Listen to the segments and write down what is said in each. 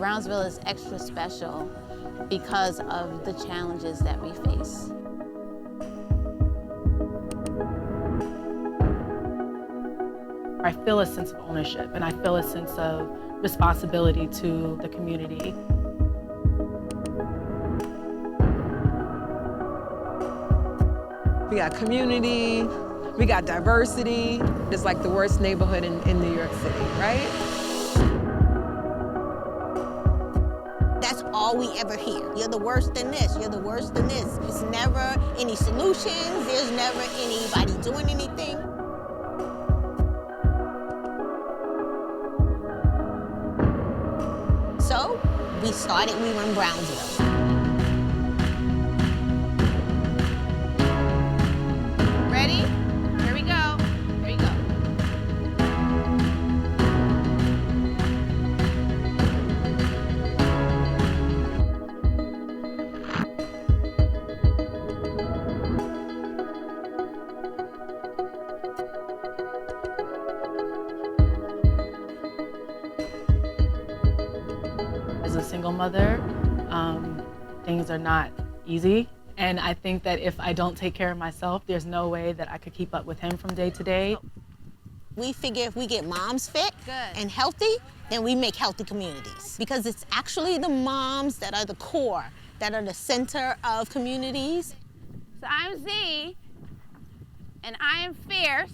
Brownsville is extra special because of the challenges that we face. I feel a sense of ownership and I feel a sense of responsibility to the community. We got community, we got diversity. It's like the worst neighborhood in New York City, right? That's all we ever hear. You're the worst in this, you're the worst in this. There's never any solutions, there's never anybody doing anything. So we started We Run Brownsville. Ready? Here we go. Here we go. As a single mother, things are not easy. And I think that if I don't take care of myself, there's no way that I could keep up with him from day to day. We figure if we get moms fit and healthy, then we make healthy communities. Because it's actually the moms that are the core, that are the center of communities. So I'm Z, and I am fierce.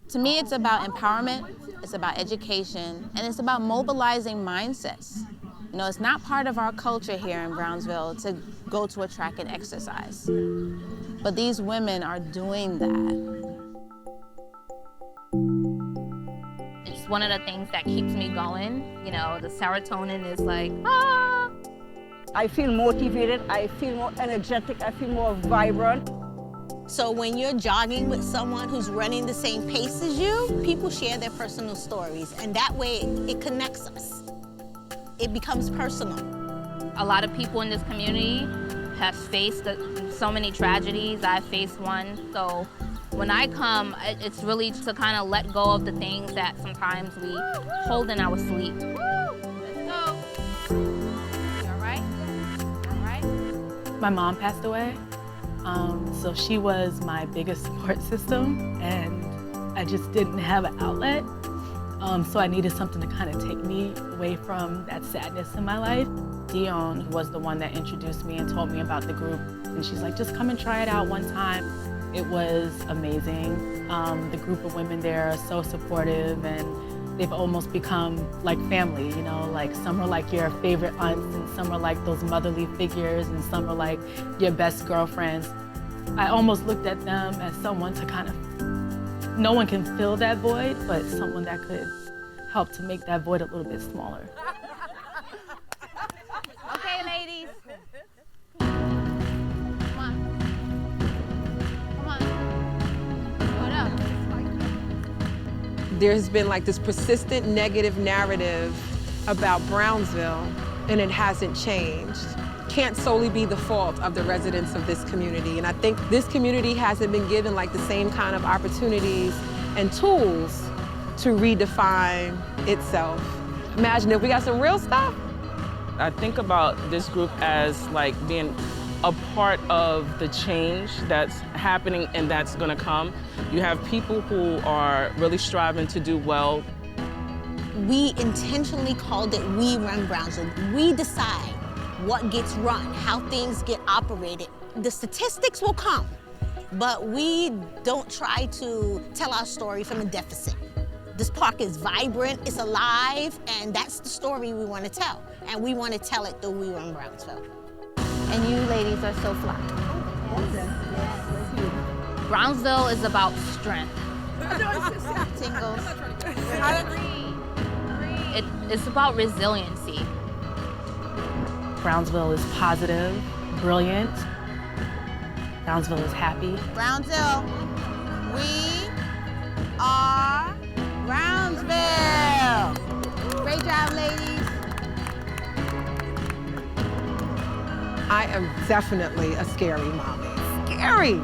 To me, it's about empowerment, it's about education, and it's about mobilizing mindsets. You know, it's not part of our culture here in Brownsville to go to a track and exercise. But these women are doing that. It's one of the things that keeps me going. You know, the serotonin is like, ah! I feel motivated, I feel more energetic, I feel more vibrant. So when you're jogging with someone who's running the same pace as you, people share their personal stories, and that way it connects us. It becomes personal. A lot of people in this community have faced so many tragedies. I've faced one. So when I come, it's really to kind of let go of the things that sometimes we hold in our sleep. Let's go. You all right? All right? My mom passed away, so she was my biggest support system, and I just didn't have an outlet. So I needed something to kind of take me away from that sadness in my life. Dion was the one that introduced me and told me about the group. And she's like, just come and try it out one time. It was amazing. The group of women there are so supportive, and they've almost become like family, you know? Like some are like your favorite aunts, and some are like those motherly figures, and some are like your best girlfriends. I almost looked at them as someone to kind of, no one can fill that void, but someone that could help to make that void a little bit smaller. Okay, ladies. Come on. Come on. Do it up. There's been like this persistent negative narrative about Brownsville, and it hasn't changed. Can't solely be the fault of the residents of this community. And I think this community hasn't been given like the same kind of opportunities and tools to redefine itself. Imagine if we got some real stuff. I think about this group as like being a part of the change that's happening and that's gonna come. You have people who are really striving to do well. We intentionally called it We Run Brownsville. We decide what gets run, how things get operated. The statistics will come, but we don't try to tell our story from a deficit. This park is vibrant, it's alive, and that's the story we want to tell. And we want to tell it through We Run Brownsville. And you ladies are so fly. Brownsville is about strength. Tingles. It's about resiliency. Brownsville is positive, brilliant. Brownsville is happy. Brownsville, we are Brownsville. Great job, ladies. I am definitely a scary mommy. Scary!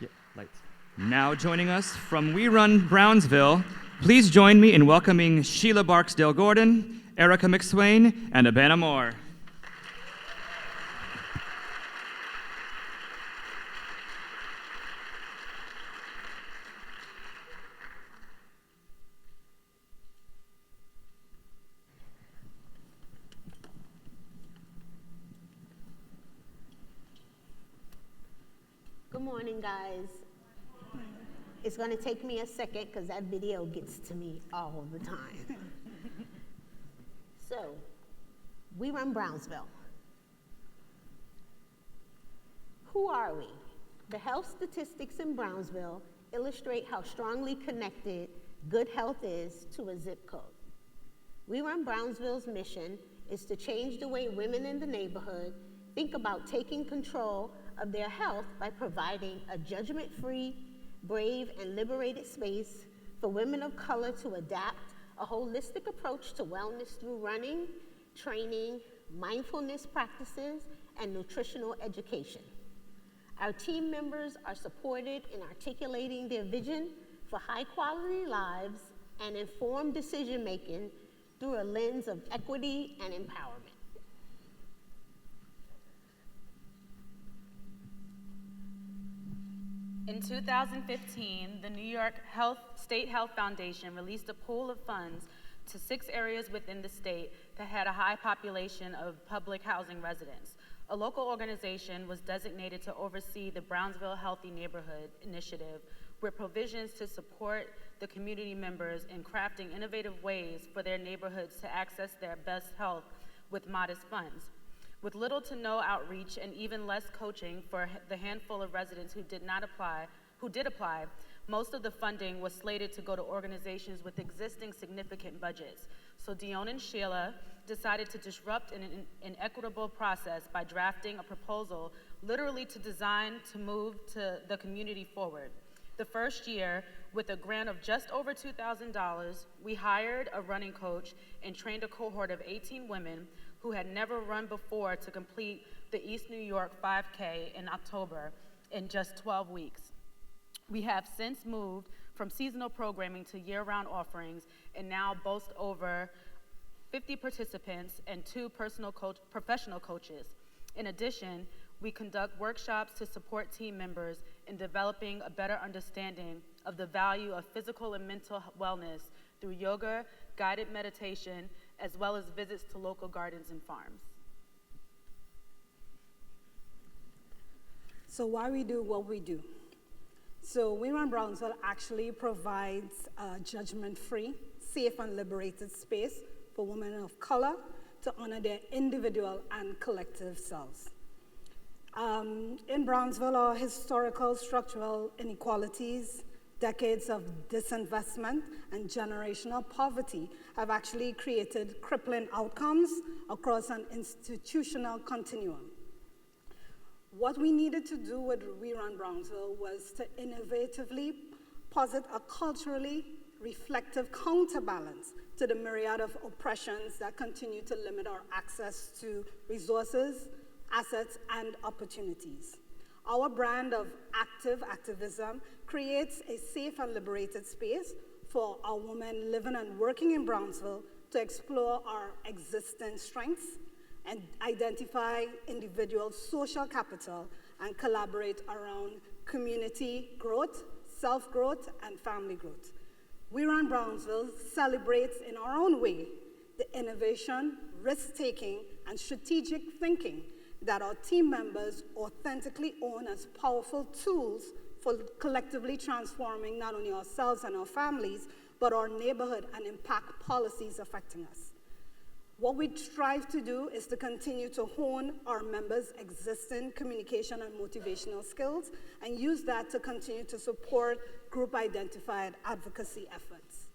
Yeah, lights. Now joining us from We Run Brownsville, please join me in welcoming Sheila Barksdale Gordon, Erika McSwain, and Abéna Moore. Good morning, guys. It's gonna take me a second because that video gets to me all the time. So, We Run Brownsville. Who are we? The health statistics in Brownsville illustrate how strongly connected good health is to a zip code. We Run Brownsville's mission is to change the way women in the neighborhood think about taking control of their health by providing a judgment-free, brave, and liberated space for women of color to adapt a holistic approach to wellness through running, training, mindfulness practices, and nutritional education. Our team members are supported in articulating their vision for high-quality lives and informed decision-making through a lens of equity and empowerment. In 2015, the New York State Health Foundation released a pool of funds to 6 areas within the state that had a high population of public housing residents. A local organization was designated to oversee the Brownsville Healthy Neighborhood Initiative, with provisions to support the community members in crafting innovative ways for their neighborhoods to access their best health with modest funds. With little to no outreach and even less coaching for the handful of residents who did apply, most of the funding was slated to go to organizations with existing significant budgets. So Dion and Sheila decided to disrupt an equitable process by drafting a proposal literally to design to move to the community forward. The first year, with a grant of just over $2,000, we hired a running coach and trained a cohort of 18 women who had never run before to complete the East New York 5K in October in just 12 weeks. We have since moved from seasonal programming to year-round offerings and now boast over 50 participants and 2 professional coaches. In addition, we conduct workshops to support team members in developing a better understanding of the value of physical and mental wellness through yoga, guided meditation, as well as visits to local gardens and farms. So why we do what we do? So We Run Brownsville actually provides a judgment-free, safe and liberated space for women of color to honor their individual and collective selves. In Brownsville, our historical structural inequalities, decades of disinvestment, and generational poverty have actually created crippling outcomes across an institutional continuum. What we needed to do with We Run Brownsville was to innovatively posit a culturally reflective counterbalance to the myriad of oppressions that continue to limit our access to resources, assets, and opportunities. Our brand of active activism creates a safe and liberated space for our women living and working in Brownsville to explore our existing strengths and identify individual social capital and collaborate around community growth, self-growth, and family growth. We Run Brownsville celebrates in our own way the innovation, risk-taking, and strategic thinking that our team members authentically own as powerful tools for collectively transforming not only ourselves and our families, but our neighborhood and impact policies affecting us. What we strive to do is to continue to hone our members' existing communication and motivational skills and use that to continue to support group-identified advocacy efforts.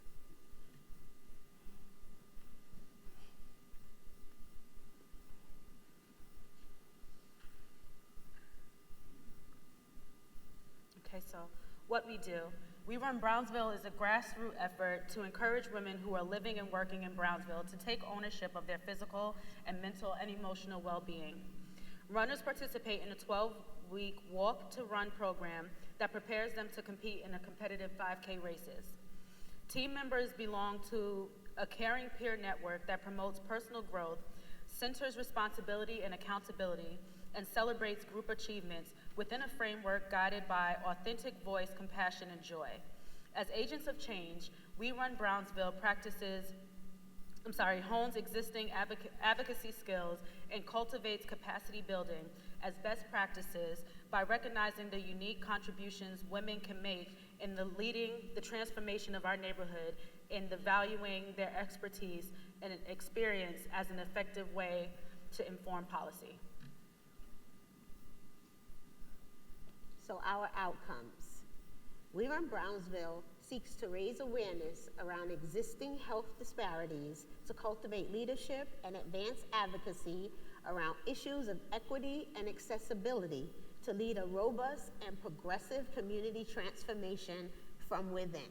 Okay, so what we do. We Run Brownsville is a grassroots effort to encourage women who are living and working in Brownsville to take ownership of their physical and mental and emotional well-being. Runners participate in a 12-week walk to run program that prepares them to compete in a competitive 5K races. Team members belong to a caring peer network that promotes personal growth, centers responsibility and accountability, and celebrates group achievements within a framework guided by authentic voice, compassion, and joy. As agents of change, We Run Brownsville hones existing advocacy skills and cultivates capacity building as best practices by recognizing the unique contributions women can make in leading the transformation of our neighborhood and the valuing their expertise and experience as an effective way to inform policy. So our outcomes. We Run Brownsville seeks to raise awareness around existing health disparities to cultivate leadership and advance advocacy around issues of equity and accessibility to lead a robust and progressive community transformation from within.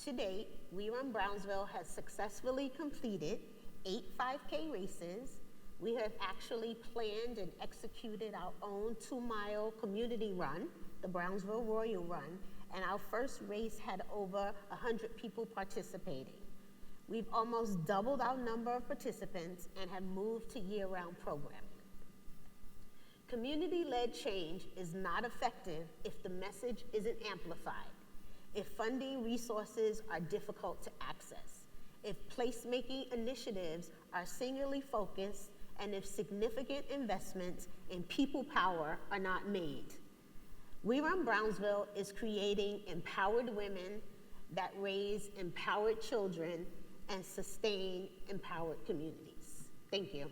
To date, We Run Brownsville has successfully completed 8 5K races. We have actually planned and executed our own 2-mile community run, the Brownsville Royal Run, and our first race had over 100 people participating. We've almost doubled our number of participants and have moved to year-round programming. Community-led change is not effective if the message isn't amplified, if funding resources are difficult to access, if placemaking initiatives are singularly focused, and if significant investments in people power are not made. We Run Brownsville is creating empowered women that raise empowered children and sustain empowered communities. Thank you.